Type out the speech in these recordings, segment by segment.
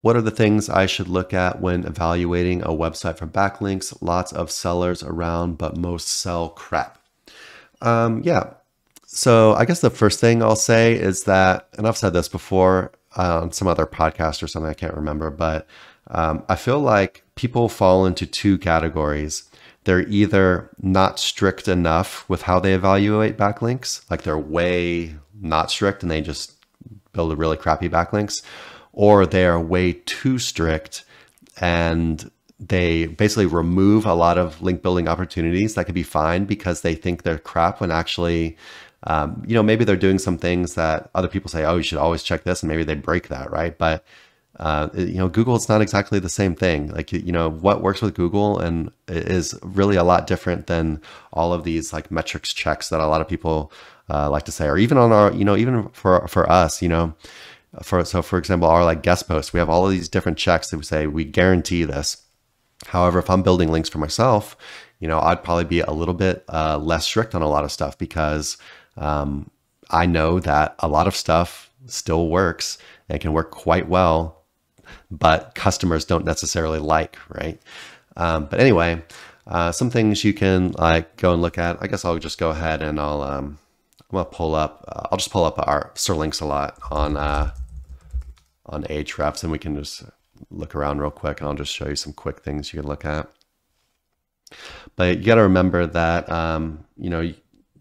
What are the things I should look at when evaluating a website for backlinks? Lots of sellers around, but most sell crap. Yeah. So I guess the first thing I'll say is that, and I've said this before on some other podcast or something, I can't remember, but I feel like people fall into two categories. They're either not strict enough with how they evaluate backlinks, like they're way not strict and they just build a really crappy backlinks, or they are way too strict and they basically remove a lot of link building opportunities that could be fine because they think they're crap when actually, maybe they're doing some things that other people say, oh, you should always check this, and maybe they break that, right? But Google, it's not exactly the same thing. Like, what works with Google and is really a lot different than all of these like metrics checks that a lot of people like to say, or even on our, even for us, for example, our like guest posts, we have all of these different checks that we say, we guarantee this. However, if I'm building links for myself, I'd probably be a little bit less strict on a lot of stuff because I know that a lot of stuff still works and can work quite well, but customers don't necessarily like, right? But anyway, some things you can like go and look at. I guess I'll just go ahead and I'm gonna pull up. I'll just pull up our Sir Links a lot on Ahrefs, and we can just look around real quick, and I'll just show you some quick things you can look at. But you got to remember that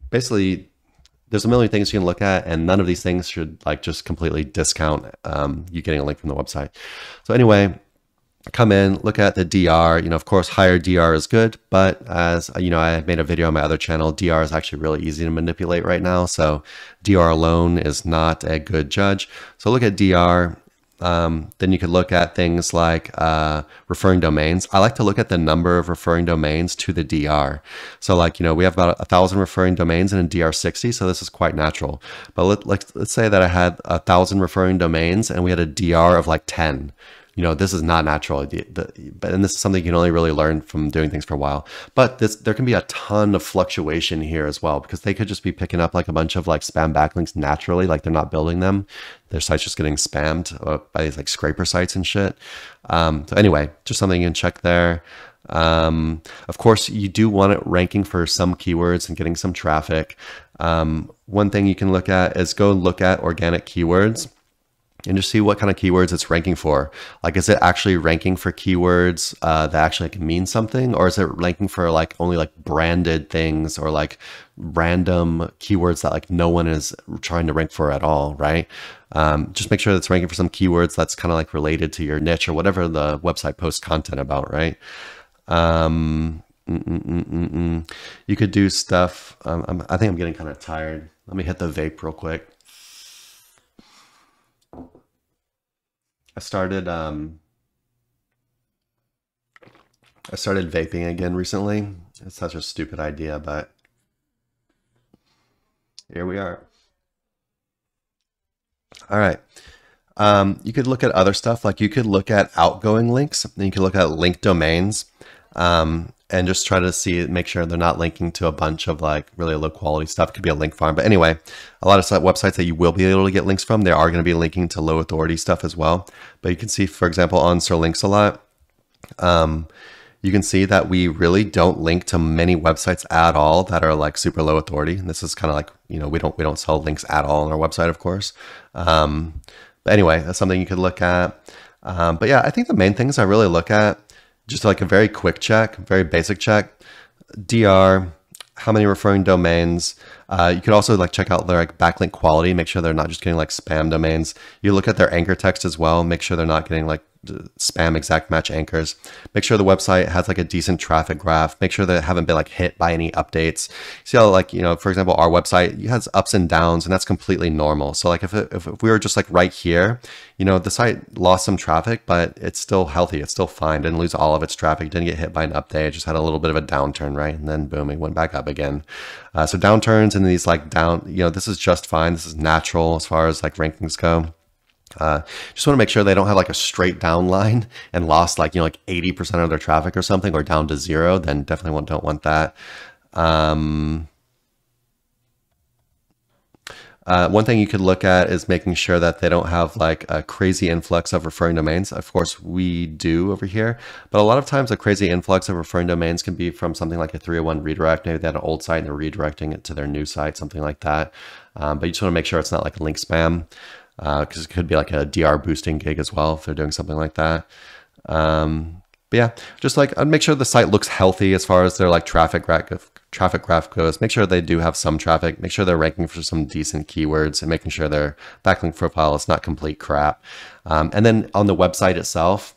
basically there's a million things you can look at, and none of these things should like just completely discount you getting a link from the website. So anyway, come in, look at the DR. Of course, higher DR is good, but as I made a video on my other channel, DR is actually really easy to manipulate right now. So DR alone is not a good judge. So look at DR. Then you could look at things like referring domains. I like to look at the number of referring domains to the DR. So like, we have about 1,000 referring domains in a DR 60. So this is quite natural. But let's say that I had 1,000 referring domains and we had a DR of like 10. This is not natural, and this is something you can only really learn from doing things for a while. But there can be a ton of fluctuation here as well, because they could just be picking up like a bunch of like spam backlinks naturally, like they're not building them. Their site's just getting spammed by these like scraper sites and shit. So anyway, just something you can check there. Of course, you do want it ranking for some keywords and getting some traffic. One thing you can look at is go look at organic keywords and just see what kind of keywords it's ranking for. Like, is it actually ranking for keywords that actually like mean something, or is it ranking for like only like branded things or like random keywords that like no one is trying to rank for at all, right? Just make sure that it's ranking for some keywords that's kind of like related to your niche or whatever the website posts content about, right? You could do stuff. I think I'm getting kind of tired. Let me hit the vape real quick. I started vaping again recently. It's such a stupid idea, but here we are. All right. You could look at other stuff, like you could look at outgoing links, and you could look at link domains, and just try to make sure they're not linking to a bunch of like really low quality stuff. It could be a link farm, but anyway, a lot of websites that you will be able to get links from, they are going to be linking to low authority stuff as well. But you can see, for example, on Sir Links a lot, you can see that we really don't link to many websites at all that are like super low authority. And this is kind of like, we don't sell links at all on our website, of course. But anyway, that's something you could look at. But yeah, I think the main things I really look at, just like a very quick check, very basic check, DR, how many referring domains. You could also like check out their like backlink quality, make sure they're not just getting like spam domains. You look at their anchor text as well, make sure they're not getting like spam exact match anchors. Make sure the website has like a decent traffic graph. Make sure they haven't been like hit by any updates. See how like, for example, our website has ups and downs, and that's completely normal. So like if we were just like right here, the site lost some traffic, but it's still healthy. It's still fine. Didn't lose all of its traffic. Didn't get hit by an update. It just had a little bit of a downturn, right? And then boom, it went back up again. So downturns and these like this is just fine. This is natural as far as like rankings go. Just want to make sure they don't have like a straight down line and lost like, like 80% of their traffic or something, or down to 0, then definitely don't want that. One thing you could look at is making sure that they don't have like a crazy influx of referring domains. Of course, we do over here, but a lot of times a crazy influx of referring domains can be from something like a 301 redirect. Maybe they had an old site and they're redirecting it to their new site, something like that. But you just want to make sure it's not like a link spam, because it could be like a DR boosting gig as well if they're doing something like that. But yeah, just like I'd make sure the site looks healthy as far as their like traffic graph goes. Make sure they do have some traffic. Make sure they're ranking for some decent keywords and making sure their backlink profile is not complete crap. And then on the website itself,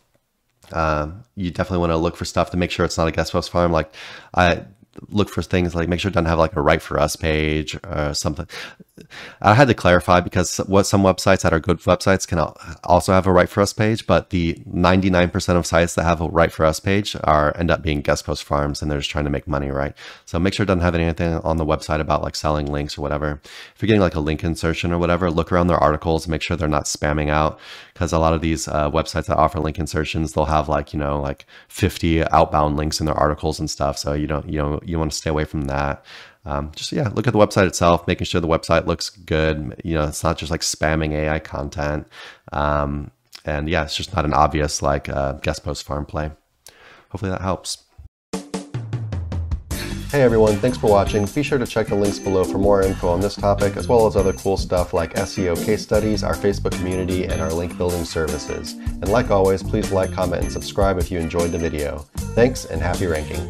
you definitely want to look for stuff to make sure it's not a guest post farm. Like I look for things like make sure it doesn't have like a right for us page or something. I had to clarify because what some websites that are good websites can also have a right for us page, but the 99% of sites that have a right for us page end up being guest post farms and they're just trying to make money, right? So make sure it doesn't have anything on the website about like selling links or whatever. If you're getting like a link insertion or whatever, look around their articles, make sure they're not spamming out, because a lot of these websites that offer link insertions, they'll have like, like 50 outbound links in their articles and stuff. So you want to stay away from that. Yeah, look at the website itself, making sure the website looks good. It's not just like spamming AI content. And yeah, it's just not an obvious like guest post farm play. Hopefully that helps. Hey everyone, thanks for watching. Be sure to check the links below for more info on this topic, as well as other cool stuff like SEO case studies, our Facebook community, and our link building services. And like always, please like, comment, and subscribe if you enjoyed the video. Thanks, and happy ranking.